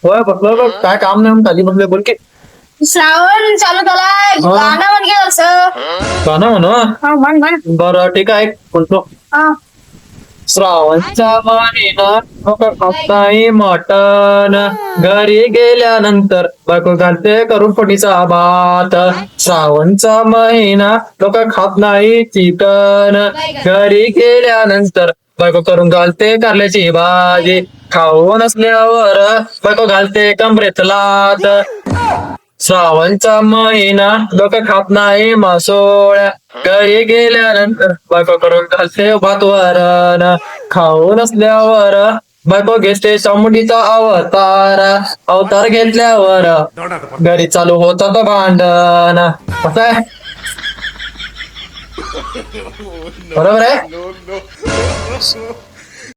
होय बसलोय बघ, काय काम नाही म्हणून खाली बसलोय. बोल की. श्रावण चालू झालाय, हा. गाणं म्हण की असं. गाणं म्हणू? हा म्हण. बरं ठीक आहे, म्हणतो. हा. श्रावणचा महिना नाही मटण, घरी गेल्यानंतर बायको घालते करून फोडणीचा भात. श्रावणचा महिना लोक खात नाही चिकन, घरी गेल्यानंतर बायको करून घालते कारल्याची भाजी. खाऊ नसल्यावर बायको घालते कमरेत लात. श्रावणचा महिना लोक खात नाही मासोळ्या, घरी गेल्यानंतर बायको करून घालते भात वरण. खाऊ नसल्यावर बायको घेते चामुंडीचा अवतार घेतल्यावर घरी चालू होतात भांडण. कसं आहे? बरोबर आहे.